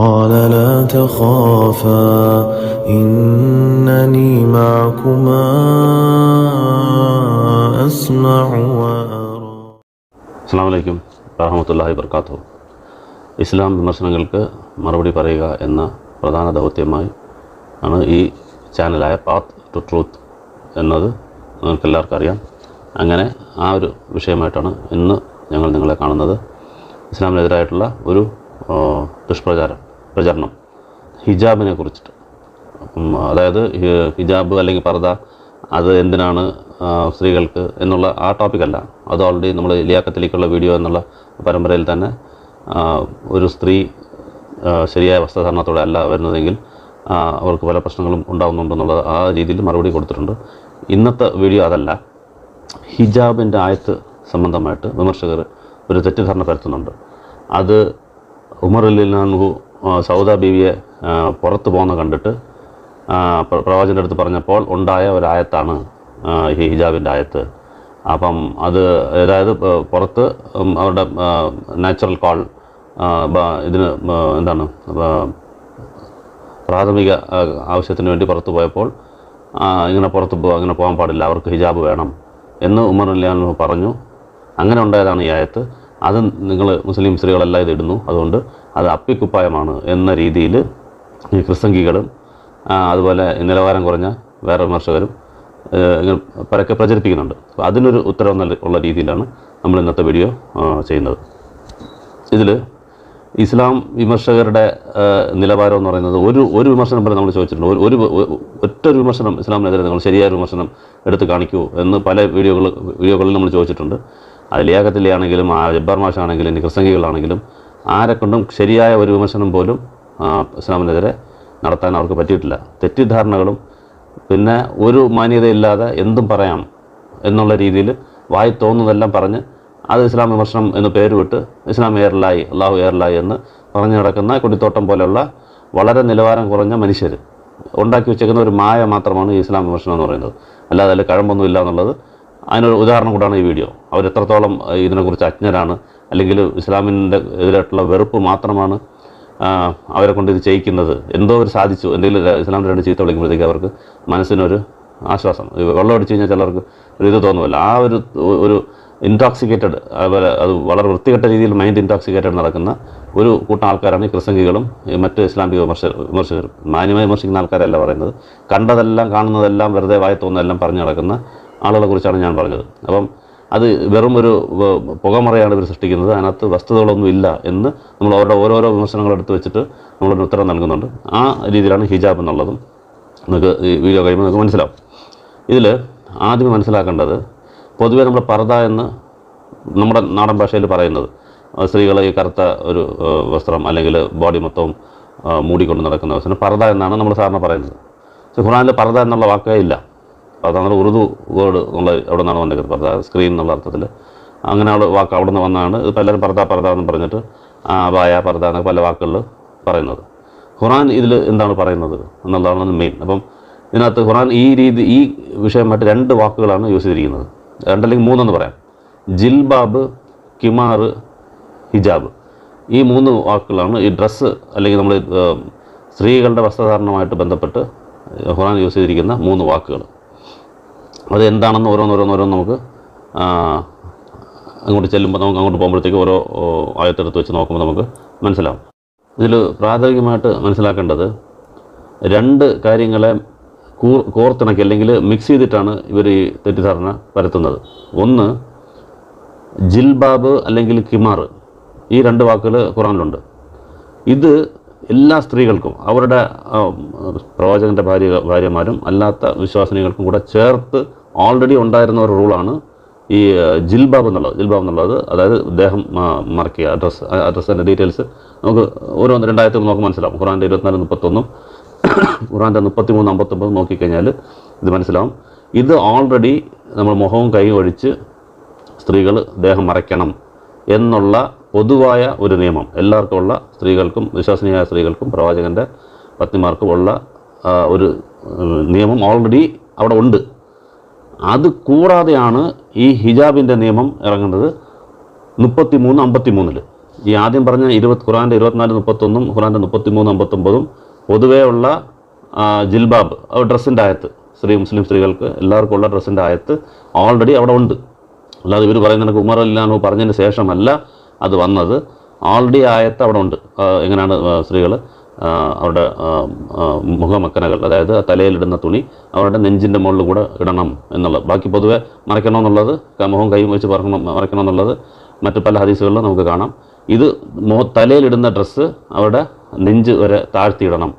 قال لا تخافا إنني معكما أسمع وأرى. അസ്സലാമു അലൈക്കും വറഹ്മത്തുള്ളാഹി വബറകാതുഹു. ഇസ്ലാം വിമർശനങ്ങൾക്ക് മറുപടി പറയുക എന്ന പ്രധാന ദൗത്യമായി ആണ് ഈ ചാനലായ പാത്ത് ടു ട്രൂത്ത് എന്നത് നിങ്ങൾക്ക് എല്ലാവർക്കും അറിയാം. അങ്ങനെ ആ ഒരു വിഷയമായിട്ടാണ് ഇന്ന് ഞങ്ങൾ നിങ്ങളെ കാണുന്നത്. ഇസ്ലാമിനെതിരായിട്ടുള്ള ഒരു പ്രചരണം ഹിജാബിനെ കുറിച്ചിട്ട്. അതായത് ഹിജാബ് അല്ലെങ്കിൽ പർദ അത് എന്തിനാണ് സ്ത്രീകൾക്ക് എന്നുള്ള ആ ടോപ്പിക്കല്ല. അത് ഓൾറെഡി നമ്മൾ ലിയാഖത്തിലേക്കുള്ള വീഡിയോ എന്നുള്ള പരമ്പരയിൽ തന്നെ ഒരു സ്ത്രീ ശരിയായ വസ്ത്രധാരണത്തോടെ അല്ല വരുന്നതെങ്കിൽ അവർക്ക് പല പ്രശ്നങ്ങളും ഉണ്ടാകുന്നുണ്ടെന്നുള്ളത് ആ രീതിയിൽ മറുപടി കൊടുത്തിട്ടുണ്ട്. ഇന്നത്തെ വീഡിയോ അതല്ല. ഹിജാബിൻ്റെ ആയത്ത് സംബന്ധമായിട്ട് വിമർശകർ ഒരു തെറ്റിദ്ധാരണ പരത്തുന്നുണ്ട്. അത് ഉമർ റളിയല്ലാഹു സൗദ ബീവിയെ പുറത്ത് പോകുന്ന കണ്ടിട്ട് പ്രവാചകൻ്റെ അടുത്ത് പറഞ്ഞപ്പോൾ ഉണ്ടായ ഒരായത്താണ് ഈ ഹിജാബിൻ്റെ ആയത്ത്. അപ്പം അത് അതായത് പുറത്ത് അവരുടെ നാച്ചുറൽ കോൾ ഇതിന് എന്താണ് പ്രാഥമിക ആവശ്യത്തിന് വേണ്ടി പുറത്ത് പോയപ്പോൾ ഇങ്ങനെ അങ്ങനെ പോകാൻ പാടില്ല, അവർക്ക് ഹിജാബ് വേണം എന്ന് ഉമർ റളിയല്ലാഹു പറഞ്ഞു. അങ്ങനെ ഉണ്ടായതാണ് ഈ ആയത്ത്. അത് നിങ്ങൾ മുസ്ലിം സ്ത്രീകളെല്ലാം ഇത് ഇടുന്നു, അതുകൊണ്ട് അത് അപ്പിക്കുപ്പായമാണ് എന്ന രീതിയിൽ ഈ ക്രിസ്തംഗികളും അതുപോലെ നിലവാരം കുറഞ്ഞ വേറെ വിമർശകരും ഇങ്ങനെ പരക്കെ പ്രചരിപ്പിക്കുന്നുണ്ട്. അപ്പോൾ അതിനൊരു ഉത്തരവ് ഉള്ള രീതിയിലാണ് നമ്മൾ ഇന്നത്തെ വീഡിയോ ചെയ്യുന്നത്. ഇതിൽ ഇസ്ലാം വിമർശകരുടെ നിലവാരം എന്ന് പറയുന്നത് ഒരു വിമർശനം വരെ നമ്മൾ ചോദിച്ചിട്ടുണ്ട്. ഒറ്റ വിമർശനം ഇസ്ലാമിനെതിരെ നിങ്ങൾ ശരിയായ വിമർശനം എടുത്ത് കാണിക്കൂ എന്ന് പല വീഡിയോകളിൽ നമ്മൾ ചോദിച്ചിട്ടുണ്ട്. അത് ലിയാഖത്തിലാണെങ്കിലും ജബ്ബാർ മാഷാണെങ്കിലും ഇനി ക്രിസ്തംഗികളാണെങ്കിലും ആരെക്കൊണ്ടും ശരിയായ ഒരു വിമർശനം പോലും ഇസ്ലാമിനെതിരെ നടത്താൻ അവർക്ക് പറ്റിയിട്ടില്ല. തെറ്റിദ്ധാരണകളും പിന്നെ ഒരു മാന്യതയില്ലാതെ എന്തും പറയാം എന്നുള്ള രീതിയിൽ വായി തോന്നുന്നതെല്ലാം പറഞ്ഞ് അത് ഇസ്ലാം വിമർശനം എന്ന് പേര് വിട്ട് ഇസ്ലാം എയർലായി അള്ളാഹു എയർലായി എന്ന് പറഞ്ഞു നടക്കുന്ന കൊടിത്തോട്ടം പോലെയുള്ള വളരെ നിലവാരം കുറഞ്ഞ മനുഷ്യർ ഉണ്ടാക്കി വെച്ചേക്കുന്ന ഒരു മായ മാത്രമാണ് ഈ ഇസ്ലാം വിമർശനം എന്ന് പറയുന്നത്. അല്ലാതെ അതിൽ കഴമ്പൊന്നും ഇല്ല എന്നുള്ളത് അതിനൊരു ഉദാഹരണം കൂടാണ് ഈ വീഡിയോ. അവരെത്രത്തോളം ഇതിനെക്കുറിച്ച് അജ്ഞരാണ്, അല്ലെങ്കിൽ ഇസ്ലാമിൻ്റെ എതിരായിട്ടുള്ള വെറുപ്പ് മാത്രമാണ് അവരെ കൊണ്ട് ഇത് ചെയ്യിക്കുന്നത്. എന്തോ അവർ സാധിച്ചു, എന്തെങ്കിലും ഇസ്ലാമിൻ്റെ രണ്ട് ചീത്ത വിളിക്കുമ്പോഴത്തേക്ക് അവർക്ക് മനസ്സിനൊരു ആശ്വാസം. വെള്ളം അടിച്ചു കഴിഞ്ഞാൽ ചിലർക്ക് ഒരു ഇത് തോന്നുമല്ലോ, ആ ഒരു ഇൻടോക്സിക്കേറ്റഡ്, അതുപോലെ അത് വളരെ വൃത്തികെട്ട രീതിയിൽ മൈൻഡ് ഇൻടോക്സിക്കേറ്റഡ് നടക്കുന്ന ഒരു കൂട്ടം ആൾക്കാരാണ് ഈ ക്രിസ്തംഗികളും മറ്റ് ഇസ്ലാമിക വിമർശകരും. മാന്യമായി വിമർശിക്കുന്ന ആൾക്കാരല്ല പറയുന്നത്. കണ്ടതെല്ലാം കാണുന്നതെല്ലാം വെറുതെ വായി തോന്നുന്നതെല്ലാം പറഞ്ഞു നടക്കുന്ന ആളുകളെ കുറിച്ചാണ് ഞാൻ പറഞ്ഞത്. അപ്പം അത് വെറും ഒരു പുകമറയാണ് ഇവർ സൃഷ്ടിക്കുന്നത്. അതിനകത്ത് വസ്തുതകളൊന്നും ഇല്ല എന്ന് നമ്മൾ അവരുടെ ഓരോരോ വിമർശനങ്ങൾ എടുത്ത് വെച്ചിട്ട് നമ്മളൊരു ഉത്തരം നൽകുന്നുണ്ട്. ആ രീതിയിലാണ് ഹിജാബ് എന്നുള്ളതും നിങ്ങൾക്ക് ഈ വീഡിയോ കഴിയുമ്പോൾ നിങ്ങൾക്ക് മനസ്സിലാവും. ഇതിൽ ആദ്യം മനസ്സിലാക്കേണ്ടത്, പൊതുവേ നമ്മൾ പർദ എന്ന് നമ്മുടെ നാടൻ ഭാഷയിൽ പറയുന്നത് സ്ത്രീകൾ ഈ കറുത്ത ഒരു വസ്ത്രം അല്ലെങ്കിൽ ബോഡി മൊത്തവും മൂടിക്കൊണ്ട് നടക്കുന്ന വസ്ത്രം പർദ എന്നാണ് നമ്മൾ സാധാരണ പറയുന്നത്. പക്ഷേ ഖുർആനിൽ പർദ എന്നുള്ള വാക്കേ ഇല്ല. അതാണ് ഉറുദു വേർഡ് എന്നുള്ള അവിടെ നിന്നാണ് വന്നത്. പർദ സ്ക്രീൻ എന്നുള്ള അർത്ഥത്തിൽ അങ്ങനെ വാക്ക് അവിടെ നിന്ന് വന്നാണ് ഇത് പലരും പർദ എന്ന് പറഞ്ഞിട്ട് ബായ പർദ എന്നൊക്കെ പല വാക്കുകളിൽ പറയുന്നത്. ഖുർആൻ ഇതിൽ എന്താണ് പറയുന്നത് എന്നുള്ളതാണ് മെയിൻ. അപ്പം ഇതിനകത്ത് ഖുർആൻ ഈ വിഷയമായിട്ട് രണ്ട് വാക്കുകളാണ് യൂസ് ചെയ്തിരിക്കുന്നത്. രണ്ടല്ലെങ്കിൽ മൂന്നെന്ന് പറയാം. ജിൽബാബ്, കിമാർ, ഹിജാബ്. ഈ മൂന്ന് വാക്കുകളാണ് ഈ ഡ്രസ്സ് അല്ലെങ്കിൽ നമ്മൾ സ്ത്രീകളുടെ വസ്ത്രധാരണമായിട്ട് ബന്ധപ്പെട്ട് ഖുർആൻ യൂസ് ചെയ്തിരിക്കുന്ന മൂന്ന് വാക്കുകൾ. അത് എന്താണെന്ന് ഓരോന്നോരോന്ന് നമുക്ക് അങ്ങോട്ട് ചെല്ലുമ്പോൾ നമുക്ക് അങ്ങോട്ട് പോകുമ്പോഴത്തേക്ക് ഓരോ ആയത്തെടുത്ത് വെച്ച് നോക്കുമ്പോൾ നമുക്ക് മനസ്സിലാവും. ഇതിൽ പ്രാഥമികമായിട്ട് മനസ്സിലാക്കേണ്ടത് രണ്ട് കാര്യങ്ങളെ കോർത്തിണക്കി അല്ലെങ്കിൽ മിക്സ് ചെയ്തിട്ടാണ് ഇവർ ഈ തെറ്റിദ്ധാരണ പരത്തുന്നത്. ഒന്ന്, ജിൽബാബ് അല്ലെങ്കിൽ കിമാർ, ഈ രണ്ട് വാക്കുകൾ ഖുർആനിലുണ്ട്. ഇത് എല്ലാ സ്ത്രീകൾക്കും അവരുടെ പ്രവാചകൻ്റെ ഭാര്യമാരും അല്ലാത്ത വിശ്വാസിനികൾക്കും കൂടെ ചേർത്ത് ഓൾറെഡി ഉണ്ടായിരുന്ന ഒരു റൂളാണ് ഈ ജിൽബാബ് എന്നുള്ളത്. അതായത് ദേഹം മറയ്ക്കുക. അഡ്രസ്സിൻ്റെ ഡീറ്റെയിൽസ് നമുക്ക് ഓരോ രണ്ടായിരത്തിൽ നമുക്ക് മനസ്സിലാവും. ഖുർആൻ്റെ 24-31 ഖുർആൻ്റെ 33-59 നോക്കിക്കഴിഞ്ഞാൽ ഇത് മനസ്സിലാവും. ഇത് ഓൾറെഡി നമ്മൾ മുഖവും കൈയും ഒഴിച്ച് സ്ത്രീകൾ ദേഹം മറയ്ക്കണം എന്നുള്ള പൊതുവായ ഒരു നിയമം എല്ലാവർക്കും ഉള്ള, സ്ത്രീകൾക്കും വിശ്വസനീയമായ സ്ത്രീകൾക്കും പ്രവാചകൻ്റെ പത്നിമാർക്കും ഉള്ള ഒരു നിയമം ഓൾറെഡി അവിടെ ഉണ്ട്. അത് കൂടാതെയാണ് ഈ ഹിജാബിൻ്റെ നിയമം ഇറങ്ങുന്നത് 33-53. ഈ ആദ്യം പറഞ്ഞ ഖുറാൻ്റെ 24-31 ഖുറാൻ്റെ 33-59 പൊതുവേ ഉള്ള ജിൽബാബ് ഡ്രസ്സിൻ്റെ ആയത്ത്, മുസ്ലിം സ്ത്രീകൾക്ക് എല്ലാവർക്കും ഉള്ള ഡ്രസ്സിൻ്റെ ആയത്ത് ഓൾറെഡി അവിടെ ഉണ്ട്. അല്ലാതെ ഇവർ പറയുന്ന കണക്ക് ഉമർ റളിയല്ലാഹു പറഞ്ഞതിന് ശേഷമല്ല അത് വന്നത്. ഓൾറെഡി ആയത്ത് അവിടെ ഉണ്ട്. എങ്ങനെയാണ് സ്ത്രീകൾ അവരുടെ മുഖമക്കനകൾ, അതായത് തലയിലിടുന്ന തുണി അവരുടെ നെഞ്ചിൻ്റെ മുകളിൽ കൂടെ ഇടണം എന്നുള്ളത്. ബാക്കി പൊതുവെ മറയ്ക്കണമെന്നുള്ളത്, മുഖം കൈ വെച്ച് മറയ്ക്കണമെന്നുള്ളത് മറ്റു പല ഹദീസുകളിലും നമുക്ക് കാണാം. ഇത് തലയിലിടുന്ന ഡ്രസ്സ് അവരുടെ നെഞ്ച് വരെ താഴ്ത്തിയിടണം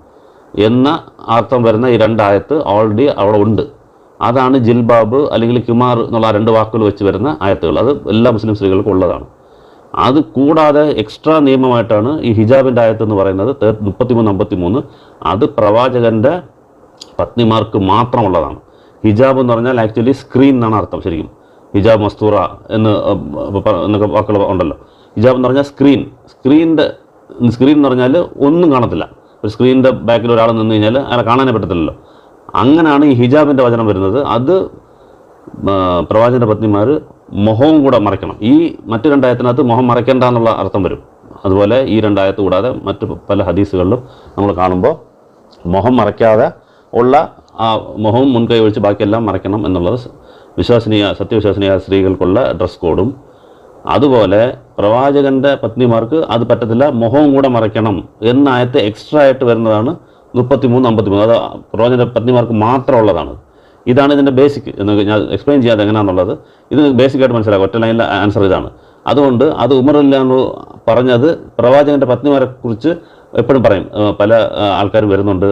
എന്ന അർത്ഥം വരുന്ന ഈ രണ്ടായത്ത് ഓൾറെഡി അവിടെ ഉണ്ട്. അതാണ് ജിൽബാബ് അല്ലെങ്കിൽ കിമാർ എന്നുള്ള ആ രണ്ട് വാക്കുകൾ വെച്ച് വരുന്ന ആയത്തുകൾ. അത് എല്ലാ മുസ്ലിം സ്ത്രീകൾക്കും ഉള്ളതാണ്. അത് കൂടാതെ എക്സ്ട്രാ നിയമമായിട്ടാണ് ഈ ഹിജാബിൻ്റെ ആയത്ത് എന്ന് പറയുന്നത് 33-53. അത് പ്രവാചകൻ്റെ പത്നിമാർക്ക് മാത്രമുള്ളതാണ്. ഹിജാബ് എന്ന് പറഞ്ഞാൽ ആക്ച്വലി സ്ക്രീൻ എന്നാണ് അർത്ഥം. ശരിക്കും ഹിജാബ് മസ്തൂറ എന്നൊക്കെ വാക്കുകൾ ഉണ്ടല്ലോ. ഹിജാബ് എന്ന് പറഞ്ഞാൽ സ്ക്രീൻ എന്ന് പറഞ്ഞാൽ ഒന്നും കാണത്തില്ല. ഒരു സ്ക്രീനിൻ്റെ ബാക്കിൽ ഒരാൾ നിന്ന് കഴിഞ്ഞാൽ അയാളെ കാണാനേ പറ്റത്തില്ലല്ലോ. അങ്ങനെയാണ് ഈ ഹിജാബിൻ്റെ വചനം വരുന്നത്. അത് പ്രവാചകൻ്റെ പത്നിമാർ മുഖവും കൂടെ മറയ്ക്കണം. ഈ മറ്റു രണ്ടായത്തിനകത്ത് മുഖം മറയ്ക്കേണ്ട എന്നുള്ള അർത്ഥം വരും. അതുപോലെ ഈ രണ്ടായത്ത് കൂടാതെ മറ്റു പല ഹദീസുകളിലും നമ്മൾ കാണുമ്പോൾ മുഖം മറയ്ക്കാതെ ഉള്ള ആ മുഖവും മുൻകൈ ഒഴിച്ച് ബാക്കിയെല്ലാം മറയ്ക്കണം എന്നുള്ളത് സത്യവിശ്വാസനീയ സ്ത്രീകൾക്കുള്ള ഡ്രസ് കോഡും. അതുപോലെ പ്രവാചകൻ്റെ പത്നിമാർക്ക് അത് പറ്റത്തില്ല, മുഖവും കൂടെ മറയ്ക്കണം എന്നായത്ത് എക്സ്ട്രാ ആയിട്ട് വരുന്നതാണ് 33-53. അത് പ്രവാചകൻ്റെ പത്നിമാർക്ക് മാത്രമുള്ളതാണ്. ഇതാണ് ഇതിൻ്റെ ബേസിക് എന്ന് ഞാൻ എക്സ്പ്ലെയിൻ ചെയ്യാതെ എങ്ങനെയാണെന്നുള്ളത്. ഇത് ബേസിക്കായിട്ട് മനസ്സിലാക്കുക. ഒറ്റ ലൈനിലെ ആൻസർ ഇതാണ്. അതുകൊണ്ട് അത് ഉമർ റളിയല്ലാഹു പറഞ്ഞത് പ്രവാചകൻ്റെ പത്നിമാരെ കുറിച്ച് എപ്പോഴും പറയും. പല ആൾക്കാരും വരുന്നുണ്ട്,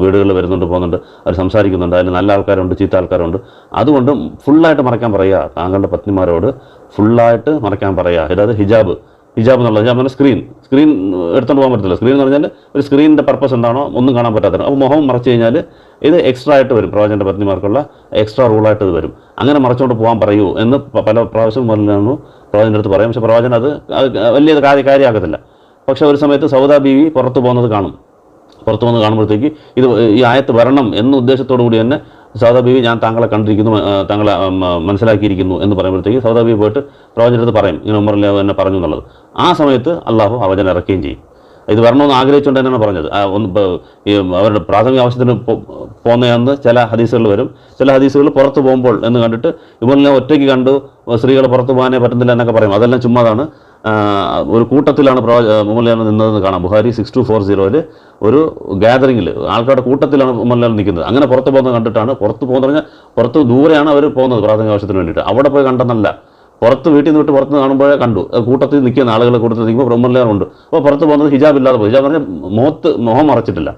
വീടുകളിൽ വരുന്നുണ്ട്, പോകുന്നുണ്ട്, അവർ സംസാരിക്കുന്നുണ്ട്, അതിൽ നല്ല ആൾക്കാരുണ്ട്, ചീത്ത ആൾക്കാരുണ്ട്. അതുകൊണ്ട് ഫുള്ളായിട്ട് മറയ്ക്കാൻ പറയുക, താങ്കളുടെ പത്നിമാരോട് ഫുള്ളായിട്ട് മറയ്ക്കാൻ പറയുക. അതായത് ഹിജാബ് എന്നുള്ളത്, ഹിജാബ് എന്ന് പറഞ്ഞാൽ സ്ക്രീൻ എടുത്തുകൊണ്ട് പോകാൻ പറ്റത്തില്ല. സ്ക്രീൻ എന്ന് പറഞ്ഞാൽ ഒരു സ്ക്രീനിൻ്റെ പർപ്പസ് എന്താണോ ഒന്നും കാണാൻ പറ്റാത്തത്. അപ്പോൾ മുഖം മറച്ചു കഴിഞ്ഞാൽ ഇത് എക്സ്ട്രാ ആയിട്ട് വരും. പ്രവാചകൻ്റെ പത്നിമാർക്കുള്ള എക്സ്ട്രാ റൂളായിട്ട് ഇത് വരും. അങ്ങനെ മറച്ചുകൊണ്ട് പോകാൻ പറയൂ എന്ന് പല പ്രാവശ്യം പ്രവാചകൻ്റെ അടുത്ത് പറയും. പക്ഷേ പ്രവാചകൻ അത് വലിയ കാര്യമാക്കത്തില്ല. പക്ഷെ ഒരു സമയത്ത് സൗദ ബീവി പുറത്തു പോകുന്നത് കാണുമ്പോഴത്തേക്ക് ഈ ആയത്ത് വരണം എന്ന ഉദ്ദേശത്തോടു കൂടി തന്നെ സൗദ ബീവി ഞാൻ താങ്കളെ കണ്ടിരിക്കുന്നു, താങ്കളെ മനസ്സിലാക്കിയിരിക്കുന്നു എന്ന് പറയുമ്പോഴത്തേക്ക് സൗദ ബീവി പോയിട്ട് പ്രവാചകൻ്റെ അടുത്ത് പറയും, ഇങ്ങനെ ഉമർ റളിയല്ലാഹു എന്നെ പറഞ്ഞു എന്നുള്ളത്. ആ സമയത്ത് അള്ളാഹു അവചനം ഇറക്കുകയും ചെയ്യും. ഇത് വരണമെന്ന് ആഗ്രഹിച്ചുകൊണ്ട് തന്നെയാണ് പറഞ്ഞത്. അവരുടെ പ്രാഥമിക ആവശ്യത്തിന് പോകുന്നതെന്ന് ചില ഹദീസുകൾ വരും. ചില ഹദീസുകൾ പുറത്ത് പോകുമ്പോൾ എന്ന് കണ്ടിട്ട് ഉമർ റളിയല്ലാഹു ഒറ്റയ്ക്ക് കണ്ടു, സ്ത്രീകൾ പുറത്ത് പോകാനേ പറ്റുന്നില്ല എന്നൊക്കെ പറയും. അതെല്ലാം ചുമ്മാതാണ്. ഒരു കൂട്ടത്തിലാണ് ഉമർ റളിയല്ലാഹു നിന്നതെന്ന് കാണാം. ബുഖാരി 6240 ഒരു ഗാദറിങ്ങിൽ ആൾക്കാരുടെ കൂട്ടത്തിലാണ് ഉമർ റളിയല്ലാഹു നിൽക്കുന്നത്. അങ്ങനെ പുറത്ത് പോകുന്നത് കണ്ടിട്ടാണ്. പുറത്ത് പറഞ്ഞാൽ പുറത്ത് ദൂരെയാണ് അവർ പോകുന്നത് പ്രാഥമിക ആവശ്യത്തിന് വേണ്ടിയിട്ട്. അവിടെ പോയി കണ്ടെന്നല്ല, പുറത്ത് വീട്ടിൽ നിന്ന് വിട്ട് പുറത്ത് കാണുമ്പോഴേ കണ്ടു. കൂട്ടത്തിൽ നിൽക്കുന്ന ആളുകൾ കൂട്ടത്തിൽ നിൽക്കുമ്പോൾ ഉമർ റളിയല്ലാഹു ഉണ്ട്. അപ്പോൾ പുറത്ത് പോകുന്നത് ഹിജാബ് ഇല്ലാതെ പോയി. ഹിജാബ് പറഞ്ഞാൽ മുഖം മറച്ചിട്ടില്ല,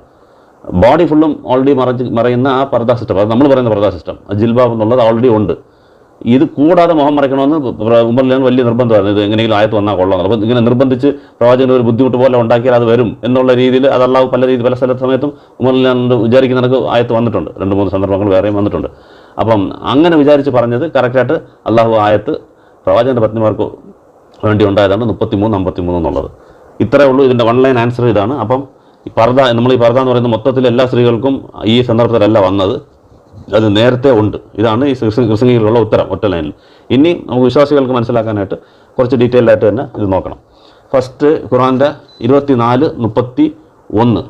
ബോഡി ഫുള്ളും ഓൾറെഡി മറയുന്ന ആ പർദാ സിസ്റ്റം, അത് നമ്മൾ പറയുന്ന പർദാ സിസ്റ്റം, ജിൽബാബ് എന്നുള്ളത് ഓൾറെഡി ഉണ്ട്. ഇത് കൂടാതെ മുഖം മറയ്ക്കണമെന്ന് ഉമർ റളിയല്ലാഹു വലിയ നിർബന്ധമായിരുന്നു. ഇത് എങ്ങനെയെങ്കിലും ആയത്ത് വന്നാൽ കൊള്ളാം. അപ്പോൾ ഇങ്ങനെ നിർബന്ധിച്ച് പ്രവാചകന് ഒരു ബുദ്ധിമുട്ട് പോലെ ഉണ്ടാക്കിയാൽ അത് വരും എന്നുള്ള രീതിയിൽ അത് അള്ളാഹു പല സമയത്തും ഉമർ റളിയല്ലാഹു വിചാരിക്കുന്ന കണക്ക് ആയത്ത് വന്നിട്ടുണ്ട്. 2-3 സന്ദർഭങ്ങൾ വേറെയും വന്നിട്ടുണ്ട്. അപ്പം അങ്ങനെ വിചാരിച്ച് പറഞ്ഞത് കറക്റ്റായിട്ട് അള്ളാഹു ആയത്ത് പ്രവാചകൻ്റെ പത്നിമാർക്ക് വേണ്ടി ഉണ്ടായതാണ് 33-53 എന്നുള്ളത്. ഇത്രയേ ഉള്ളൂ. ഇതിൻ്റെ വൺ ലൈൻ ആൻസർ ഇതാണ്. അപ്പം ഈ പർദ എന്ന് പറയുന്ന മൊത്തത്തിൽ എല്ലാ സ്ത്രീകൾക്കും ഈ സന്ദർഭത്തിലല്ല വന്നത്, അത് നേരത്തെ ഉണ്ട്. ഇതാണ് ഈ കൃഷ്ണഗീരിലുള്ള ഉത്തരം ഒറ്റ ലൈനിൽ. ഇനി നമുക്ക് വിശ്വാസികൾക്ക് മനസ്സിലാക്കാനായിട്ട് കുറച്ച് ഡീറ്റെയിൽഡ് ആയിട്ട് തന്നെ ഇത് നോക്കണം. ഫസ്റ്റ് ഖുർആൻ്റെ 24-31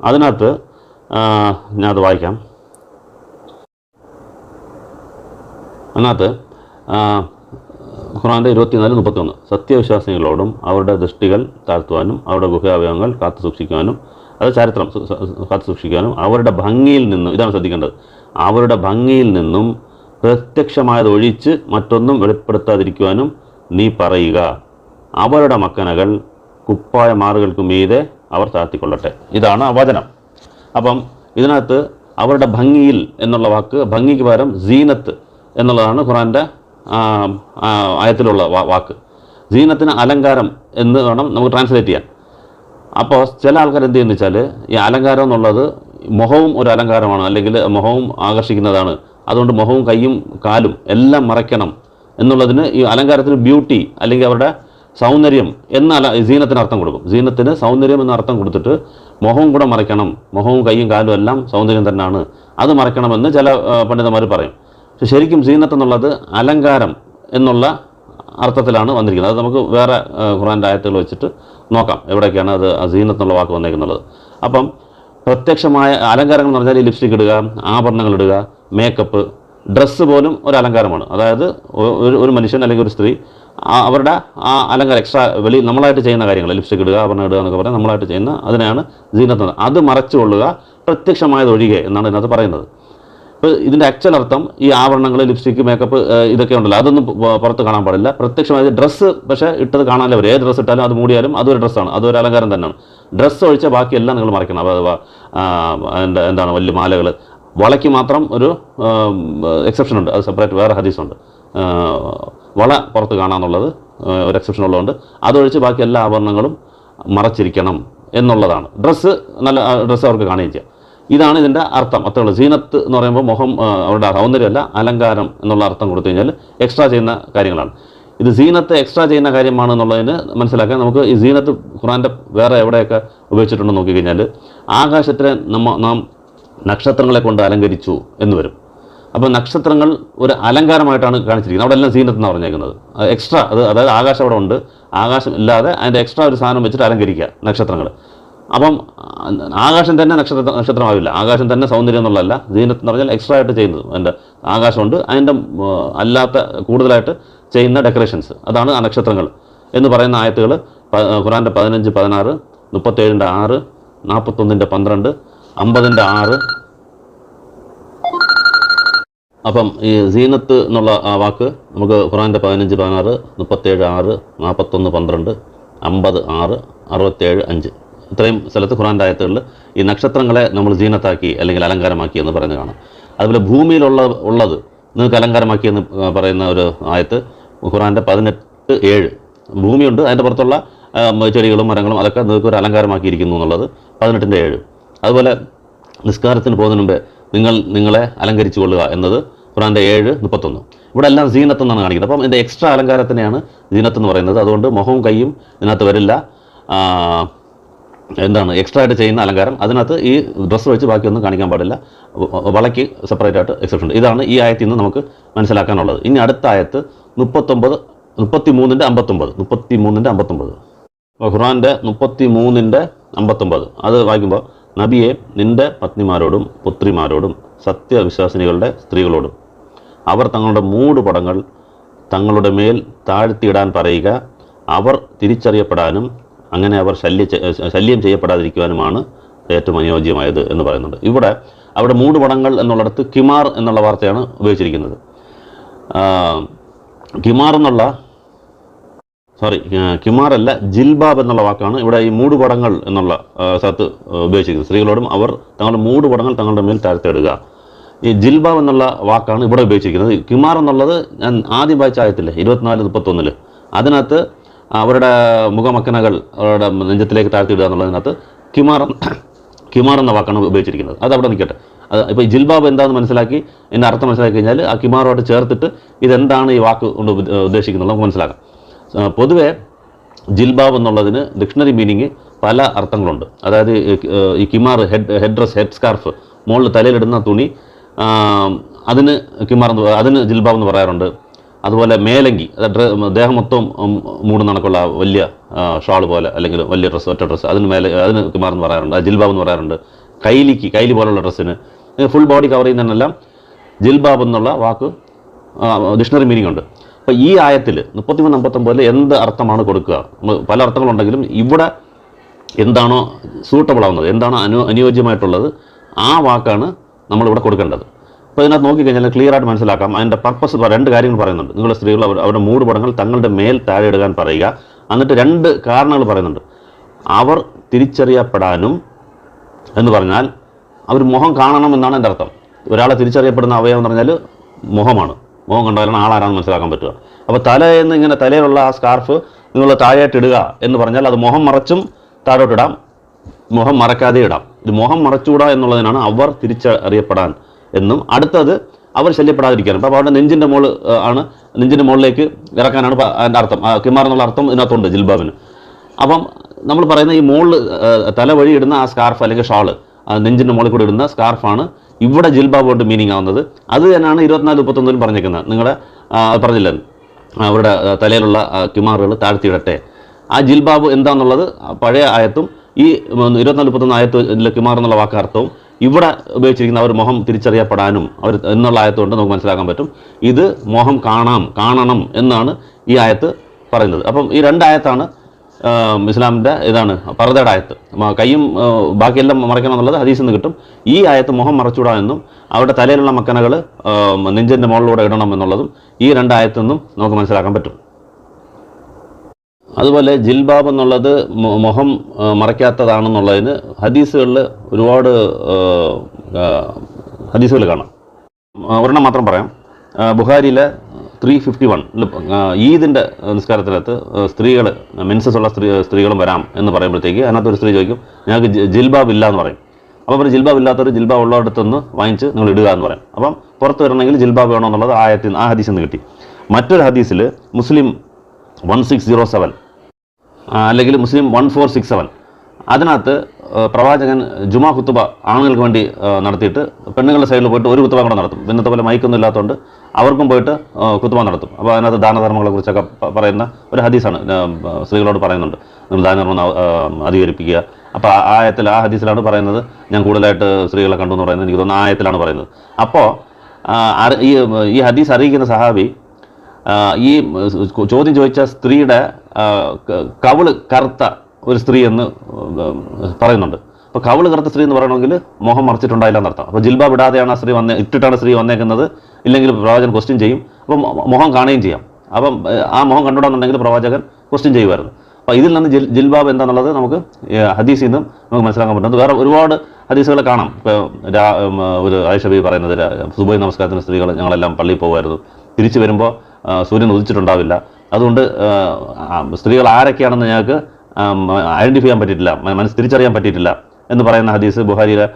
അതിനകത്ത് ഞാനത് വായിക്കാം. അതിനകത്ത് ഖുർആൻ്റെ 24-31 സത്യവിശ്വാസികളോടും അവരുടെ ദൃഷ്ടികൾ താഴ്ത്തുവാനും അവരുടെ ഗുഹാവയവങ്ങൾ കാത്തു സൂക്ഷിക്കുവാനും, അത് ചരിത്രം കാത്തു സൂക്ഷിക്കാനും അവരുടെ ഭംഗിയിൽ നിന്നും, ഇതാണ് ശ്രദ്ധിക്കേണ്ടത്, അവരുടെ ഭംഗിയിൽ നിന്നും പ്രത്യക്ഷമായത് ഒഴിച്ച് മറ്റൊന്നും വെളിപ്പെടുത്താതിരിക്കുവാനും നീ പറയുക. അവരുടെ മക്കനകൾ കുപ്പായ മാറുകൾക്ക് മീതെ അവർ താഴ്ത്തിക്കൊള്ളട്ടെ. ഇതാണ് വചനം. അപ്പം ഇതിനകത്ത് അവരുടെ ഭംഗിയിൽ എന്നുള്ള വാക്ക്, ഭംഗിക്ക് പകരം സീനത്ത് എന്നുള്ളതാണ് ഖുർആൻ്റെ ആയത്തിലുള്ള വാക്ക്. സീനത്തിന് അലങ്കാരം എന്ന് വേണം നമുക്ക് ട്രാൻസ്ലേറ്റ് ചെയ്യാൻ. അപ്പോൾ ചില ആൾക്കാർ എന്ത് ചെയ്യുന്നു വെച്ചാൽ ഈ അലങ്കാരം എന്നുള്ളത് മുഖവും ഒരു അലങ്കാരമാണ്, അല്ലെങ്കിൽ മുഖവും ആകർഷിക്കുന്നതാണ്, അതുകൊണ്ട് മുഖവും കൈയും കാലും എല്ലാം മറയ്ക്കണം എന്നുള്ളതിന് ഈ അലങ്കാരത്തിന് ബ്യൂട്ടി അല്ലെങ്കിൽ അവരുടെ സൗന്ദര്യം എന്ന സീനത്തിന് അർത്ഥം കൊടുക്കും. സീനത്തിന് സൗന്ദര്യം എന്ന അർത്ഥം കൊടുത്തിട്ട് മുഖവും കൂടെ മറയ്ക്കണം, മുഖവും കൈയും കാലും എല്ലാം സൗന്ദര്യം തന്നെയാണ്, അത് മറയ്ക്കണമെന്ന് ചില പണ്ഡിതന്മാർ പറയും. പക്ഷെ ശരിക്കും സീനത്ത് എന്നുള്ളത് അലങ്കാരം എന്നുള്ള അർത്ഥത്തിലാണ് വന്നിരിക്കുന്നത്. അത് നമുക്ക് വേറെ ഖുർആൻ്റെ ആയത്തുകൾ വെച്ചിട്ട് നോക്കാം എവിടെയൊക്കെയാണ് അത് സീനത്ത് എന്നുള്ള വാക്ക് വന്നേക്കുന്നുള്ളത്. അപ്പം പ്രത്യക്ഷമായ അലങ്കാരങ്ങൾ എന്ന് പറഞ്ഞാൽ ഈ ലിപ്സ്റ്റിക് ഇടുക, ആഭരണങ്ങൾ ഇടുക, മേക്കപ്പ്, ഡ്രസ്സ് പോലും ഒരു അലങ്കാരമാണ്. അതായത് ഒരു മനുഷ്യൻ അല്ലെങ്കിൽ ഒരു സ്ത്രീ അവരുടെ ആ അലങ്കാരം എക്സ്ട്രാ നമ്മളായിട്ട് ചെയ്യുന്ന കാര്യങ്ങൾ, ലിപ്സ്റ്റിക് ഇടുക, ആഭരണം ഇടുക എന്നൊക്കെ പറഞ്ഞാൽ നമ്മളായിട്ട് ചെയ്യുന്ന അതിനെയാണ് സീനത്ത്. അത് മറച്ചുകൊള്ളുക പ്രത്യക്ഷമായതൊഴികെ എന്നാണ് ഇതിനകത്ത് പറയുന്നത്. ഇപ്പോൾ ഇതിൻ്റെ ആക്ച്വൽ അർത്ഥം ഈ ആഭരണങ്ങൾ, ലിപ്സ്റ്റിക്ക്, മേക്കപ്പ് ഇതൊക്കെ ഉണ്ടല്ലോ, അതൊന്നും പുറത്ത് കാണാൻ പാടില്ല. പ്രത്യക്ഷമായത് ഡ്രസ്സ് പക്ഷേ ഇട്ടത് കാണാനല്ലേ വരും. ഏത് ഡ്രസ്സ് ഇട്ടാലും അത് മൂടിയാലും അതൊരു ഡ്രസ്സാണ്, അതൊരു അലങ്കാരം തന്നെയാണ്. ഡ്രസ്സ് ഒഴിച്ച ബാക്കിയെല്ലാം നിങ്ങൾ മറയ്ക്കണം. അഥവാ എന്താണ് വലിയ മാലകൾ, വളയ്ക്ക് മാത്രം ഒരു എക്സെപ്ഷൻ ഉണ്ട്, അത് സെപ്പറേറ്റ് വേറെ ഹദീസുണ്ട്. വള പുറത്ത് കാണാമെന്നുള്ളത് ഒരു എക്സെപ്ഷൻ ഉള്ളതുകൊണ്ട് അതൊഴിച്ച് ബാക്കി എല്ലാ ആഭരണങ്ങളും മറച്ചിരിക്കണം എന്നുള്ളതാണ്. ഡ്രസ്സ് നല്ല ഡ്രസ്സ് അവർക്ക് കാണുകയും ചെയ്യാം. ഇതാണ് ഇതിൻ്റെ അർത്ഥം. അത്രയുള്ളൂ. സീനത്ത് എന്ന് പറയുമ്പോൾ മുഖം അവരുടെ സൗന്ദര്യമല്ല, അലങ്കാരം എന്നുള്ള അർത്ഥം കൊടുത്തു കഴിഞ്ഞാൽ എക്സ്ട്രാ ചെയ്യുന്ന കാര്യങ്ങളാണ്. ഇത് സീനത്ത് എക്സ്ട്രാ ചെയ്യുന്ന കാര്യമാണെന്നുള്ളതിന് മനസ്സിലാക്കാൻ നമുക്ക് ഈ സീനത്ത് ഖുർആൻ്റെ വേറെ എവിടെയൊക്കെ ഉപയോഗിച്ചിട്ടുണ്ടെന്ന് നോക്കിക്കഴിഞ്ഞാൽ, ആകാശത്തിലെ നാം നക്ഷത്രങ്ങളെ കൊണ്ട് അലങ്കരിച്ചു എന്ന് വരും. അപ്പോൾ നക്ഷത്രങ്ങൾ ഒരു അലങ്കാരമായിട്ടാണ് കാണിച്ചിരിക്കുന്നത്. അവിടെ എല്ലാം സീനത്ത് എന്നാണ് പറഞ്ഞേക്കുന്നത്. എക്സ്ട്രാ അതായത് ആകാശം അവിടെ ഉണ്ട്, ആകാശം ഇല്ലാതെ അതിൻ്റെ എക്സ്ട്രാ ഒരു സാധനം വെച്ചിട്ട് അലങ്കരിക്കുക നക്ഷത്രങ്ങൾ. അപ്പം ആകാശം തന്നെ നക്ഷത്രമാവില്ല, ആകാശം തന്നെ സൗന്ദര്യം എന്നുള്ളതല്ല. സീനത്ത് എന്ന് പറഞ്ഞാൽ എക്സ്ട്രാ ആയിട്ട് ചെയ്യുന്നത്. അതിൻ്റെ ആകാശമുണ്ട്, അതിൻ്റെ അല്ലാത്ത കൂടുതലായിട്ട് ചെയ്യുന്ന ഡെക്കറേഷൻസ്, അതാണ് ആ നക്ഷത്രങ്ങൾ എന്ന് പറയുന്ന ആയത്തുകൾ ഖുർആൻ്റെ 15, 16, 37, 6, 41, 12, 50, 6. അപ്പം ഈ സീനത്ത് എന്നുള്ള ആ വാക്ക് നമുക്ക് ഖുർആൻ്റെ 15, 16, 37, 6, 41, 12, 50, 6, 67, 5 ഇത്രയും സ്ഥലത്ത് ഖുർആൻ്റെ ആയത്തുകളിൽ ഈ നക്ഷത്രങ്ങളെ നമ്മൾ സീനത്താക്കി അല്ലെങ്കിൽ അലങ്കാരമാക്കി എന്ന് പറയുന്നത് കാണാം. അതുപോലെ ഭൂമിയിലുള്ളത് നിങ്ങൾക്ക് അലങ്കാരമാക്കി എന്ന് പറയുന്ന ഒരു ആയത്ത് ഖുർആൻ്റെ 18, 7. ഭൂമിയുണ്ട്, അതിൻ്റെ പുറത്തുള്ള ചെടികളും മരങ്ങളും അതൊക്കെ നിങ്ങൾക്ക് ഒരു അലങ്കാരമാക്കിയിരിക്കുന്നു എന്നുള്ളത് 18, 7. അതുപോലെ നിസ്കാരത്തിന് പോകുന്നതിന് മുമ്പേ നിങ്ങളെ അലങ്കരിച്ചു കൊള്ളുക എന്നത് ഖുർആൻ്റെ 7, 31. ഇവിടെ എല്ലാം സീനത്ത് എന്നാണ് കാണിക്കുന്നത്. അപ്പം ഇതിൻ്റെ എക്സ്ട്രാ അലങ്കാരത്തിനെയാണ് സീനത്ത് എന്ന് പറയുന്നത്. അതുകൊണ്ട് മുഖവും കൈയും ഇതിനകത്ത് വരില്ല. എന്താണ് എക്സ്ട്രാ ആയിട്ട് ചെയ്യുന്ന അലങ്കാരം, അതിനകത്ത് ഈ ഡ്രസ്സ് വെച്ച് ബാക്കിയൊന്നും കാണിക്കാൻ പാടില്ല. വളയ്ക്ക് സെപ്പറേറ്റ് ആയിട്ട് എക്സെപ്ഷൻ ഉണ്ട്. ഇതാണ് ഈ ആയത്തിൽ നിന്ന് നമുക്ക് മനസ്സിലാക്കാനുള്ളത്. ഇനി അടുത്ത ആയത്ത് 33, 59. ഖുർആൻ്റെ 33, 59 അത് വായിക്കുമ്പോൾ, നബിയെ നിന്റെ പത്നിമാരോടും പുത്രിമാരോടും സത്യവിശ്വാസിനികളുടെ സ്ത്രീകളോടും അവർ തങ്ങളുടെ മൂടുപടങ്ങൾ തങ്ങളുടെ മേൽ താഴ്ത്തിയിടാൻ പറയുക, അവർ തിരിച്ചറിയപ്പെടാനും അങ്ങനെ അവർ ശല്യം ചെയ്യപ്പെടാതിരിക്കുവാനുമാണ് ഏറ്റവും അനുയോജ്യമായത് എന്ന് പറയുന്നുണ്ട്. ഇവിടെ അവിടെ മൂടുപടങ്ങൾ എന്നുള്ളിടത്ത് കിമാർ എന്നുള്ള വാർത്തയാണ് ഉപയോഗിച്ചിരിക്കുന്നത്. കിമാറല്ല, ജിൽബാബ് എന്നുള്ള വാക്കാണ് ഇവിടെ ഈ മൂടുപടങ്ങൾ എന്നുള്ള സ്ഥലത്ത് ഉപയോഗിച്ചിരിക്കുന്നത്. സ്ത്രീകളോടും അവർ തങ്ങളുടെ മൂടുപടങ്ങൾ തങ്ങളുടെ മേൽ താഴ്ത്തിയിടുക. ഈ ജിൽബാബ് എന്നുള്ള വാക്കാണ് ഇവിടെ ഉപയോഗിച്ചിരിക്കുന്നത്. കിമാർ എന്നുള്ളത് ഞാൻ ആദ്യം വായിച്ച ആയത്തില്ലേ 24, 31 അതിനകത്ത് അവരുടെ മുഖമക്കനകൾ അവരുടെ നെഞ്ചത്തിലേക്ക് താഴ്ത്തിയിടുക എന്നുള്ളതിനകത്ത് കിമാർ എന്ന വാക്കാണ് ഉപയോഗിച്ചിരിക്കുന്നത്. അത് അവിടെ നിൽക്കട്ടെ. ഇപ്പോൾ ഈ ജിൽബാബ് എന്താണെന്ന് മനസ്സിലാക്കി എൻ്റെ അർത്ഥം മനസ്സിലാക്കി കഴിഞ്ഞാൽ ആ കിമാറുമായിട്ട് ചേർത്തിട്ട് ഇതെന്താണ് ഈ വാക്ക് കൊണ്ട് ഉദ്ദേശിക്കുന്നത് നമുക്ക് മനസ്സിലാക്കാം. പൊതുവേ ജിൽബാബ് എന്നുള്ളതിന് ഡിക്ഷണറി മീനിങ് പല അർത്ഥങ്ങളുണ്ട്. അതായത് ഈ കിമാർ ഹെഡ് ഡ്രസ്, ഹെഡ് സ്കാർഫ്, മുകളിൽ തലയിലിടുന്ന തുണി, അതിന് അതിന് ജിൽബാബ് എന്ന് പറയാറുണ്ട്. അതുപോലെ മേലങ്കി, ദേഹം മൊത്തം മൂടുന്ന കണക്കുള്ള വലിയ ഷാൾ പോലെ അല്ലെങ്കിൽ വലിയ ഡ്രസ്സ്, ഒറ്റ ഡ്രസ്സ്, അതിന് കിമാർ എന്ന് പറയാറുണ്ട്, ജിൽബാബ് എന്ന് പറയാറുണ്ട്. കൈലി പോലുള്ള ഡ്രസ്സിന് ഫുൾ ബോഡി കവർ ചെയ്യുന്നതിനെല്ലാം ജിൽബാബ് എന്നുള്ള വാക്ക് ഡിക്ഷണറി മീനിങ് ഉണ്ട്. അപ്പോൾ ഈ ആയത്തിൽ 33, 59 എന്ത് അർത്ഥമാണ് കൊടുക്കുക? പല അർത്ഥങ്ങളുണ്ടെങ്കിലും ഇവിടെ എന്താണോ സൂട്ടബിൾ ആവുന്നത്, എന്താണോ അനുയോജ്യമായിട്ടുള്ളത്, ആ വാക്കാണ് നമ്മളിവിടെ കൊടുക്കേണ്ടത്. അപ്പോൾ ഇതിനകത്ത് നോക്കിക്കഴിഞ്ഞാൽ ക്ലിയർ ആയിട്ട് മനസ്സിലാക്കാം. അതിൻ്റെ പർപ്പസ് 2 കാര്യങ്ങൾ പറയുന്നുണ്ട്. നിങ്ങളുടെ സ്ത്രീകൾ അവരുടെ മൂടുപടങ്ങൾ തങ്ങളുടെ മേൽ താഴെ ഇടുവാൻ പറയുക. എന്നിട്ട് 2 കാരണങ്ങൾ പറയുന്നുണ്ട്. അവർ തിരിച്ചറിയപ്പെടാനും എന്ന് പറഞ്ഞാൽ അവർ മുഖം കാണണം എന്നാണ് എൻ്റെ അർത്ഥം. ഒരാളെ തിരിച്ചറിയപ്പെടുന്ന അവയവം എന്ന് പറഞ്ഞാൽ മുഖമാണ്. മുഖം കണ്ടാലാണ് ആളാരാണെന്ന് മനസ്സിലാക്കാൻ പറ്റുക. അപ്പോൾ തലയെന്ന് ഇങ്ങനെ തലയിലുള്ള ആ സ്കാർഫ് നിങ്ങൾ താഴെയായിട്ട് ഇടുക എന്ന് പറഞ്ഞാൽ അത് മുഖം മറച്ചും താഴോട്ടിടാം, മുഖം മറക്കാതെ ഇടാം. ഇത് മുഖം മറച്ചുകൂടാ എന്നുള്ളതിനാണ് അവർ തിരിച്ചറിയപ്പെടാൻ എന്നും. അടുത്തത് അവർ ശല്യപ്പെടാതിരിക്കാനും. അപ്പോൾ അവരുടെ നെഞ്ചിൻ്റെ മുകളിലേക്ക് ഇറക്കാനാണ് അതിൻ്റെ അർത്ഥം. കിമാർ എന്നുള്ള അർത്ഥം ഇതിനകത്തുണ്ട് ജിൽബാബിന്. അപ്പം നമ്മൾ പറയുന്ന ഈ തല വഴി ഇടുന്ന ആ സ്കാർഫ് അല്ലെങ്കിൽ ഷാള്, നെഞ്ചിൻ്റെ മുകളിൽ കൂടി ഇടുന്ന സ്കാർഫാണ് ഇവിടെ ജിൽബാബ് കൊണ്ട് മീനിങ് ആവുന്നത്. അത് തന്നെയാണ് 24, 31 പറഞ്ഞേക്കുന്നത്. നിങ്ങളുടെ പറഞ്ഞില്ല അവരുടെ തലയിലുള്ള കിമാറുകൾ താഴ്ത്തിയിടട്ടെ. ആ ജിൽബാബ് എന്താണെന്നുള്ളത് പഴയ ആയത്തും ഈ 24-31 ആയത്തിലെ കിമാർ എന്നുള്ള വാക്കർത്ഥവും ഇവിടെ ഉപയോഗിച്ചിരിക്കുന്ന അവർ മുഖം തിരിച്ചറിയപ്പെടാനും അവർ എന്നുള്ള ആയത്തുകൊണ്ട് നമുക്ക് മനസ്സിലാക്കാൻ പറ്റും. ഇത് മുഖം കാണണം എന്നാണ് ഈ ആയത്ത് പറയുന്നത്. അപ്പം ഈ രണ്ടായത്താണ് ഇസ്ലാമിൻ്റെ ഇതാണ് പർദയുടെ ആയത്ത്. കൈയും ബാക്കിയെല്ലാം മറയ്ക്കണം എന്നുള്ളത് ഹദീസിൽ നിന്ന് കിട്ടും. ഈ ആയത്ത് മുഖം മറച്ചുവിടാം എന്നും അവരുടെ തലയിലുള്ള മക്കനകൾ നെഞ്ചിൻ്റെ മുകളിലൂടെ ഇടണം എന്നുള്ളതും ഈ രണ്ടായത്തു നിന്നും നമുക്ക് മനസ്സിലാക്കാൻ പറ്റും. അതുപോലെ ജിൽബാബ് എന്നുള്ളത് മുഖം മറയ്ക്കാത്തതാണെന്നുള്ളതിന് ഹദീസുകളിൽ ഒരുപാട് ഹദീസുകൾ കാണാം. ഒരെണ്ണം മാത്രം പറയാം. ബുഖാരിയിലെ 351 ഈദിൻ്റെ നിസ്കാരത്തിനകത്ത് സ്ത്രീകൾ മെൻസസ് ഉള്ള സ്ത്രീകളും വരാം എന്ന് പറയുമ്പോഴത്തേക്ക് അതിനകത്തൊരു സ്ത്രീ ചോദിക്കും, ഞങ്ങൾക്ക് ജിൽബാബ് ഇല്ല എന്ന് പറയും. അപ്പോൾ അവർ ജിൽബാബ് ഇല്ലാത്തവർ ജിൽബാബ് ഉള്ളിടത്തുനിന്ന് വാങ്ങിച്ച് നിങ്ങൾ ഇടുക എന്ന് പറയും. അപ്പം പുറത്ത് വരണമെങ്കിൽ ജിൽബാബ് വേണമെന്നുള്ളത് ആ ഹദീസിൽ നിന്ന് കിട്ടി. മറ്റൊരു ഹദീസിൽ മുസ്ലിം 1607 അല്ലെങ്കിൽ മുസ്ലിം 1467 അതിനകത്ത് പ്രവാചകൻ ജുമാ ഖുത്തുബ ആണുങ്ങൾക്ക് വേണ്ടി നടത്തിയിട്ട് പെണ്ണുങ്ങളുടെ സൈഡിൽ പോയിട്ട് ഒരു ഖുത്തുബ കൂടെ നടത്തും. ഇന്നത്തെ പോലെ മൈക്കൊന്നും ഇല്ലാത്തതുകൊണ്ട് അവർക്കും പോയിട്ട് ഖുത്തുബ നടത്തും. അപ്പോൾ അതിനകത്ത് ദാനധർമ്മങ്ങളെക്കുറിച്ചൊക്കെ പറയുന്ന ഒരു ഹദീസാണ്. സ്ത്രീകളോട് പറയുന്നുണ്ട് നിങ്ങൾ ദാനധർമ്മം അധികരിപ്പിക്കുക. അപ്പോൾ ആ ഹദീസിലാണ് പറയുന്നത്. ഞാൻ കൂടുതലായിട്ട് സ്ത്രീകളെ കണ്ടു എന്ന് പറയുന്നത് എനിക്ക് തോന്നുന്നു ആ ആയത്തിലാണ് പറയുന്നത്. അപ്പോൾ ഈ ഹദീസ് അറിയിക്കുന്ന സഹാബി ഈ ചോദ്യം ചോദിച്ച സ്ത്രീയുടെ കവിള് കറുത്ത ഒരു സ്ത്രീ എന്ന് പറയുന്നുണ്ട്. അപ്പോൾ കവിള് കറുത്ത സ്ത്രീ എന്ന് പറയണമെങ്കിൽ മുഖം മറച്ചിട്ടുണ്ടായില്ല എന്നർത്ഥം. അപ്പോൾ ജിൽബാബ് ഇടാതെയാണ് ഇട്ടിട്ടാണ് സ്ത്രീ വന്നേക്കുന്നത്, ഇല്ലെങ്കിൽ പ്രവാചകൻ ക്വസ്റ്റ്യൻ ചെയ്യും. അപ്പം മുഖം കാണുകയും ചെയ്യാം. അപ്പം ആ മുഖം കണ്ടുവിടാന്നുണ്ടെങ്കിൽ പ്രവാചകൻ ക്വസ്റ്റ്യൻ ചെയ്യുമായിരുന്നു. അപ്പോൾ ഇതിൽ നിന്ന് ജിൽബാബ് എന്താണെന്നുള്ളത് നമുക്ക് ഹദീസിൽ നിന്നും നമുക്ക് മനസ്സിലാക്കാൻ പറ്റുന്നത്. വേറെ ഒരുപാട് ഹദീസുകൾ കാണാം. ഇപ്പോൾ ഒരു ആയിഷ ബീവി പറയുന്നത് സുബഹി നമസ്കാരത്തിന് സ്ത്രീകൾ ഞങ്ങളെല്ലാം പള്ളിയിൽ പോകുമായിരുന്നു, തിരിച്ചു വരുമ്പോൾ സൂര്യൻ ഉദിച്ചിട്ടുണ്ടാവില്ല. അതുകൊണ്ട് സ്ത്രീകൾ ആരൊക്കെയാണെന്ന് ഞങ്ങൾക്ക് ഐഡൻറ്റിഫൈ ചെയ്യാൻ പറ്റിയിട്ടില്ല, തിരിച്ചറിയാൻ പറ്റിയിട്ടില്ല എന്ന് പറയുന്ന ഹദീസ് ബുഖാരിയിലെ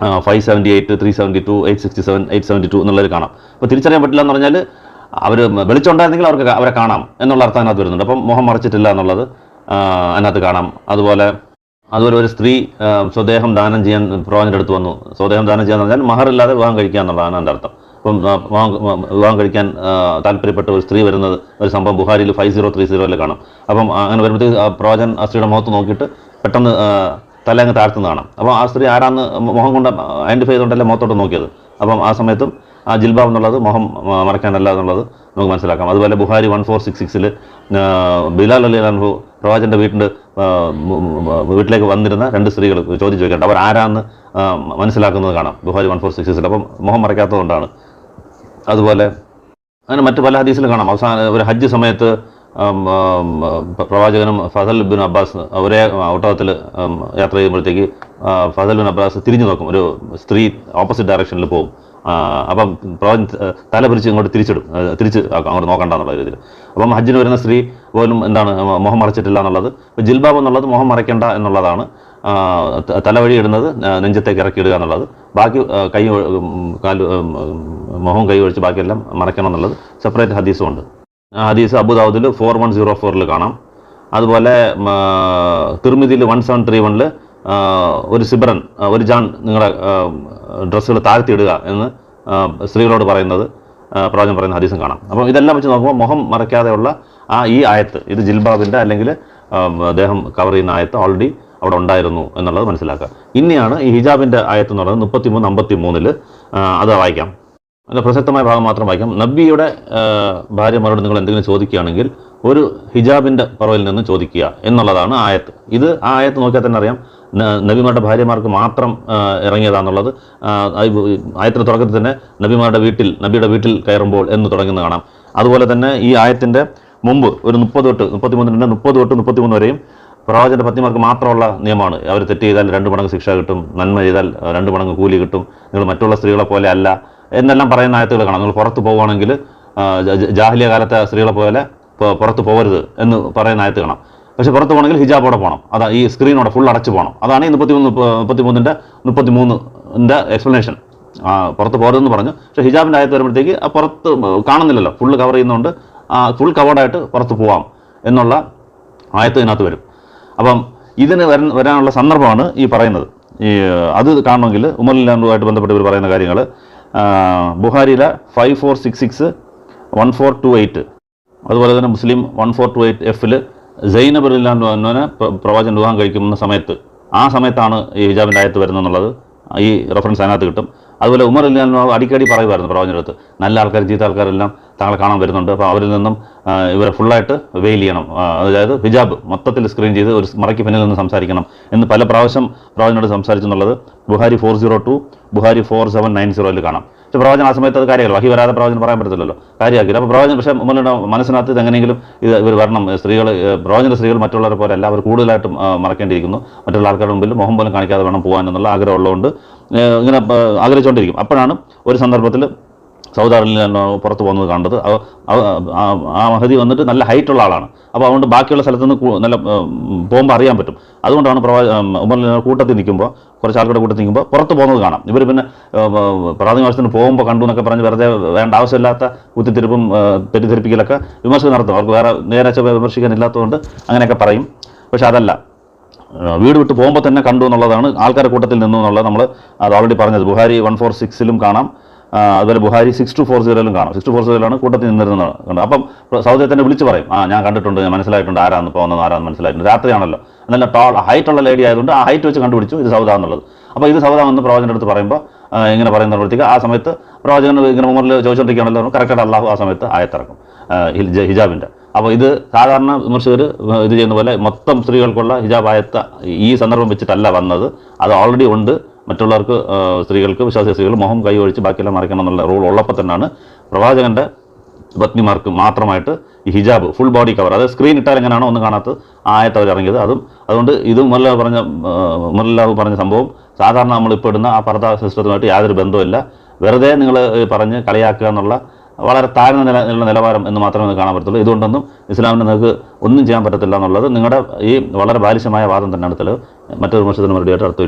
578, 372, 867, 872 എന്നുള്ളത് കാണാം. അപ്പോൾ തിരിച്ചറിയാൻ പറ്റില്ല എന്ന് പറഞ്ഞാൽ അവർ വെളിച്ചമുണ്ടായിരുന്നെങ്കിൽ അവരെ കാണാം എന്നുള്ള അർത്ഥം അതിനകത്ത് വരുന്നുണ്ട്. അപ്പം മുഖം മറച്ചിട്ടില്ല എന്നുള്ളത് അതിനകത്ത് കാണാം. അതുപോലെ ഒരു സ്ത്രീ സ്വദേഹം ദാനം ചെയ്യാൻ പ്രവാചകൻ്റെ അടുത്ത് വന്നു. സ്വദേഹം ദാനം ചെയ്യാന്ന് പറഞ്ഞാൽ മഹറില്ലാതെ വിവാഹം കഴിക്കുക എന്നുള്ളതാണ് എൻ്റെ അർത്ഥം. അപ്പം വിവാഹം കഴിക്കാൻ താല്പര്യപ്പെട്ട ഒരു സ്ത്രീ വരുന്നത് ഒരു സംഭവം ബുഖാരിയിൽ 5030 കാണാം. അപ്പം അങ്ങനെ വരുമ്പോഴത്തേക്ക് പ്രവാചകൻ ആ സ്ത്രീയുടെ മുഖത്ത് നോക്കിയിട്ട് പെട്ടെന്ന് തല അങ്ങ് താഴ്ത്തുന്ന കാണാം. അപ്പോൾ ആ സ്ത്രീ ആരാന്ന് മുഖം കൊണ്ട് ഐഡൻറ്റിഫൈ ചെയ്തുകൊണ്ടല്ലേ മുഖത്തോട്ട് നോക്കിയത്. അപ്പം ആ സമയത്തും ആ ജിൽബാബ് എന്നുള്ളത് മുഖം മറയ്ക്കാനല്ല എന്നുള്ളത് നമുക്ക് മനസ്സിലാക്കാം. അതുപോലെ ബുഖാരി 1466 ബിലാൽ റളിയല്ലാഹു അൻഹു പ്രവാചകൻ്റെ വീട്ടിലേക്ക് വന്നിരുന്ന 2 സ്ത്രീകൾ ചോദ്യം ചോദിക്കേണ്ട അവർ ആരാന്ന് മനസ്സിലാക്കുന്നത് കാണാം ബുഖാരി 1466. അപ്പം മുഖം മറയ്ക്കാത്തതുകൊണ്ടാണ്. അതുപോലെ അങ്ങനെ മറ്റ് പല ഹദീസിലും കാണാം. അവസാനം ഒരു ഹജ്ജ് സമയത്ത് പ്രവാചകനും ഫസൽ ബിൻ അബ്ബാസ് ഒരേ ഒട്ടകത്തിൽ യാത്ര ചെയ്യുമ്പോഴത്തേക്ക് ഫസൽ ബിൻ അബ്ബാസ് തിരിഞ്ഞു നോക്കും, ഒരു സ്ത്രീ ഓപ്പോസിറ്റ് ഡയറക്ഷനിൽ പോകും. അപ്പം പ്രവാചകൻ തല പിരിച്ച് ഇങ്ങോട്ട് തിരിച്ച് അങ്ങോട്ട് നോക്കണ്ട എന്നുള്ള രീതിയിൽ. അപ്പം ഹജ്ജിന് വരുന്ന സ്ത്രീ പോലും എന്താണ് മുഖം മറച്ചിട്ടില്ല എന്നുള്ളത്. ജിൽബാബ് എന്നുള്ളത് മുഖം മറയ്ക്കേണ്ട എന്നുള്ളതാണ്. തലവഴി ഇടുന്നത് നെഞ്ചത്തേക്ക് ഇറക്കിയിടുക എന്നുള്ളത്. ബാക്കി മുഖം കൈ ഒഴിച്ച് ബാക്കിയെല്ലാം മറയ്ക്കണം എന്നുള്ളത് സെപ്പറേറ്റ് ഹദീസും ഉണ്ട്. ഹദീസ് അബൂദാവൂദിൽ 4104 കാണാം. അതുപോലെ തിർമിദിയിൽ 1731 ഒരു സിബ്രൻ ഒരു ജാൻ നിങ്ങളുടെ ഡ്രസ്സുകൾ താഴ്ത്തിയിടുക എന്ന് സ്ത്രീകളോട് പറയുന്നത് പ്രവാചകൻ പറയുന്ന ഹദീസും കാണാം. അപ്പം ഇതെല്ലാം വെച്ച് നോക്കുമ്പോൾ മുഖം മറയ്ക്കാതെയുള്ള ഈ ആയത്ത് ഇത് ജിൽബാബിൻ്റെ അല്ലെങ്കിൽ ദേഹം കവർ ചെയ്യുന്ന ആയത്ത് ഓൾറെഡി അവിടെ ഉണ്ടായിരുന്നു എന്നുള്ളത് മനസ്സിലാക്കുക. ഇനിയാണ് ഈ ഹിജാബിൻ്റെ ആയത്ത് എന്ന് പറയുന്നത് 33-53 അത് വായിക്കാം. അതിൻ്റെ പ്രസക്തമായ ഭാഗം മാത്രം വായിക്കാം. നബിയുടെ ഭാര്യമാരോട് നിങ്ങൾ എന്തെങ്കിലും ചോദിക്കുകയാണെങ്കിൽ ഒരു ഹിജാബിൻ്റെ പുറവിൽ നിന്ന് ചോദിക്കുക എന്നുള്ളതാണ് ആയത്ത്. ഇത് ആ ആയത്ത് നോക്കിയാൽ തന്നെ അറിയാം നബിമാരുടെ ഭാര്യമാർക്ക് മാത്രം ഇറങ്ങിയതാണെന്നുള്ളത്. ആയത്തിൻ്റെ തുടക്കത്തിൽ തന്നെ നബിയുടെ വീട്ടിൽ കയറുമ്പോൾ എന്ന് തുടങ്ങുന്നത് കാണാം. അതുപോലെ തന്നെ ഈ ആയത്തിൻ്റെ മുമ്പ് ഒരു 30-33 വരെയും പ്രവാചകന്റെ പത്നിമാർക്ക് മാത്രമുള്ള നിയമമാണ്. അവർ തെറ്റ് ചെയ്താൽ 2 മടങ്ങ് ശിക്ഷ കിട്ടും, നന്മ ചെയ്താൽ 2 മടങ്ങ് കൂലി കിട്ടും, നിങ്ങൾ മറ്റുള്ള സ്ത്രീകളെ പോലെ അല്ല എന്നെല്ലാം പറയുന്ന ആയത്തുകൾ കാണാം. നിങ്ങൾ പുറത്ത് പോവുകയാണെങ്കിൽ ജാഹിലിയ കാലത്തെ സ്ത്രീകളെ പോലെ പുറത്ത് പോകരുത് എന്ന് പറയുന്ന ആയത്ത് കാണാം. പക്ഷേ പുറത്ത് പോകണമെങ്കിൽ ഹിജാബോടെ പോകണം. അതാ ഈ സ്ക്രീനോടെ ഫുൾ അടച്ച് പോകണം. അതാണ് ഈ 33-33 എക്സ്പ്ലനേഷൻ. പുറത്ത് പോകരുതെന്ന് പറഞ്ഞു. പക്ഷേ ഹിജാബിൻ്റെ ആയത്ത് വരുമ്പോഴത്തേക്ക് പുറത്ത് കാണുന്നില്ലല്ലോ, ഫുള്ള് കവർ ചെയ്യുന്നതുകൊണ്ട് ഫുൾ കവേർഡായിട്ട് പുറത്ത് പോവാം എന്നുള്ള ആയത്ത് ഇതിനകത്ത് വരും. അപ്പം ഇതിന് വരാനുള്ള സന്ദർഭമാണ് ഈ പറയുന്നത്. അത് കാണണമെങ്കിൽ ഉമർ റളിയല്ലാഹുവുമായിട്ട് ബന്ധപ്പെട്ട് ഇവർ പറയുന്ന കാര്യങ്ങൾ ബുഖാരിയിലെ 5466, 1428 അതുപോലെ തന്നെ മുസ്ലിം 1428F സൈനബ് റളിയല്ലാഹു അൻഹയെ പ്രവാചകൻ വിവാഹം കഴിക്കുന്ന സമയത്ത് ആ സമയത്താണ് ഈ ഹിജാബിൻ്റെ ആയത്ത് വരുന്നതെന്നുള്ളത് ഈ റെഫറൻസ് അതിനകത്ത് കിട്ടും. അതുപോലെ ഉമർ റളിയല്ലാഹു അൻഹു അടിക്കടി പറയുമായിരുന്നു പ്രവാചകൻ്റെ അടുത്ത്, നല്ല ആൾക്കാർ ചീത്ത ആൾക്കാരെല്ലാം താങ്കളെ കാണാൻ വരുന്നുണ്ട്, അപ്പോൾ അവരിൽ നിന്നും ഇവരെ ഫുള്ളായിട്ട് വെയിൽ ചെയ്യണം, അതായത് ഹിജാബ് മൊത്തത്തിൽ സ്ക്രീൻ ചെയ്ത് ഒരു മറയ്ക്ക് പിന്നിൽ നിന്ന് സംസാരിക്കണം എന്ന് പല പ്രാവശ്യം പ്രവാചകനോട് സംസാരിച്ചെന്നുള്ളത് ബുഖാരി 402, ബുഖാരി 4790 കാണാം. പക്ഷേ പ്രവാചകൻ ആ സമയത്ത് അത് കാര്യമല്ലോ, വഹി വരാതെ പ്രവാചകൻ പറയാൻ പറ്റത്തില്ലല്ലോ, കാര്യമാക്കില്ല. അപ്പോൾ പ്രവാചകൻ പക്ഷേ ഉമറിൻ്റെ മനസ്സിനകത്ത് ഇതെങ്ങനെയെങ്കിലും ഇവർ വരണം, പ്രവാചകൻ്റെ സ്ത്രീകൾ മറ്റുള്ളവരെ പോലെ അല്ല, അവർ കൂടുതലായിട്ടും മറക്കേണ്ടിയിരിക്കുന്നു, മറ്റുള്ള ആൾക്കാരുടെ മുമ്പിൽ മുഖം പോലും കാണിക്കാതെ വേണം പോകാൻ എന്നുള്ള ആഗ്രഹമുള്ളതുകൊണ്ട് ഇങ്ങനെ ആഗ്രഹിച്ചുകൊണ്ടിരിക്കും. അപ്പോഴാണ് ഒരു സന്ദർഭത്തിൽ സൗദാറിൽ പുറത്ത് പോകുന്നത് കണ്ടത്. ആ മഹദി വന്നിട്ട് നല്ല ഹൈറ്റുള്ള ആളാണ്, അപ്പോൾ അതുകൊണ്ട് ബാക്കിയുള്ള സ്ഥലത്ത് നിന്ന് നല്ല പോകുമ്പോൾ അറിയാൻ പറ്റും. അതുകൊണ്ടാണ് ഉമറിൽ കൂട്ടത്തിൽ നിൽക്കുമ്പോൾ, കുറച്ച് ആൾക്കാരുടെ കൂട്ടത്തിൽ നിൽക്കുമ്പോൾ പുറത്ത് പോകുന്നത് കാണാം. ഇവർ പിന്നെ പ്രാഥമിക ആവശ്യത്തിന് പോകുമ്പോൾ കണ്ടു എന്നൊക്കെ പറഞ്ഞ് വെറുതെ വേണ്ട ആവശ്യമില്ലാത്ത കുത്തിത്തിരിപ്പും തെറ്റിദ്ധരിപ്പിക്കലൊക്കെ വിമർശനം നടത്തും. അവർക്ക് വേറെ നേരെ വിമർശിക്കാനില്ലാത്തതുകൊണ്ട് അങ്ങനെയൊക്കെ പറയും. പക്ഷെ അതല്ല, വീട് വിട്ട് പോകുമ്പോൾ തന്നെ കണ്ടു എന്നുള്ളതാണ്, ആൾക്കാരുടെ കൂട്ടത്തിൽ നിന്നു എന്നുള്ളത് നമ്മൾ അത് ഓൾറെഡി പറഞ്ഞത്. ബുഖാരി 146 കാണാം, അതുപോലെ ബുഖാരി 6240 കാണാം. 6240 കൂട്ടത്തിൽ നിന്നിരുന്നത് കണ്ടു. അപ്പം സൗദയെ തന്നെ വിളിച്ച് പറയും, ഞാൻ കണ്ടിട്ടുണ്ട്, ഞാൻ മനസ്സിലായിട്ടുണ്ട്, ആരാന്ന് പോകുന്നത് ആരാന്ന് മനസ്സിലായിട്ടുണ്ട്. രാത്രിയാണല്ലോ, നല്ല ഹൈറ്റുള്ള ലേഡി ആയതുകൊണ്ട് ആ ഹൈറ്റ് വെച്ച് കണ്ടുപിടിച്ചു ഇത് സൗദ എന്നുള്ളത്. അപ്പോൾ ഇത് സൗദ എന്ന് പ്രവാചകൻ്റെ അടുത്ത് പറയുമ്പോൾ ഇങ്ങനെ പറയുന്നപ്പോഴത്തേക്ക് ആ സമയത്ത് പ്രവാചകൻ ഇങ്ങനെ ഉമറിൽ ചോദിച്ചുകൊണ്ടിരിക്കുകയാണല്ലോ, കറക്റ്റായിട്ട് അള്ളാഹു ആ സമയത്ത് ആയത്തിറക്കും ഹിജാബിൻ്റെ. അപ്പോൾ ഇത് സാധാരണ വിമർശകർ ഇത് ചെയ്യുന്ന പോലെ മൊത്തം സ്ത്രീകൾക്കുള്ള ഹിജാബ് ആയത്ത് ഈ സന്ദർഭം വെച്ചിട്ടല്ല വന്നത്, അത് ഓൾറെഡി ഉണ്ട്. മറ്റുള്ളവർക്ക് സ്ത്രീകൾക്ക് വിശ്വാസ സ്ത്രീകൾ മുഖം കൈ ഒഴിച്ച് ബാക്കിയെല്ലാം മറയ്ക്കണം എന്നുള്ള റൂൾ ഉള്ളപ്പോൾ തന്നെയാണ് പ്രവാചകൻ്റെ പത്നിമാർക്ക് മാത്രമായിട്ട് ഈ ഹിജാബ് ഫുൾ ബോഡി കവർ, അതായത് സ്ക്രീൻ ഇട്ടാൽ എങ്ങനെയാണോ ഒന്ന് കാണാത്ത ആയത്ത് അവർ ഇറങ്ങിയത്. അതുകൊണ്ട് ഇത് ഉമറുല്ലാഹു പറഞ്ഞ സംഭവം സാധാരണ നമ്മളിപ്പോൾ ഇടുന്ന ആ പർദ സിസ്റ്റത്തുമായിട്ട് യാതൊരു ബന്ധവുമില്ല. വെറുതെ നിങ്ങൾ പറഞ്ഞ് കളിയാക്കുക എന്നുള്ള വളരെ താഴ്ന്ന നിലവാരം എന്ന് മാത്രമേ കാണാൻ പറ്റത്തുള്ളൂ. ഇതുകൊണ്ടൊന്നും ഇസ്ലാമിന് നിങ്ങൾക്ക് ഒന്നും ചെയ്യാൻ പറ്റത്തില്ല എന്നുള്ളത് നിങ്ങളുടെ ഈ വളരെ ബാലിശമായ വാദം തന്നെയാണ് തെളിവ്. മറ്റൊരു വിമർശനത്തിന് മറുപടിയായിട്ട് അടുത്ത വീഡിയോ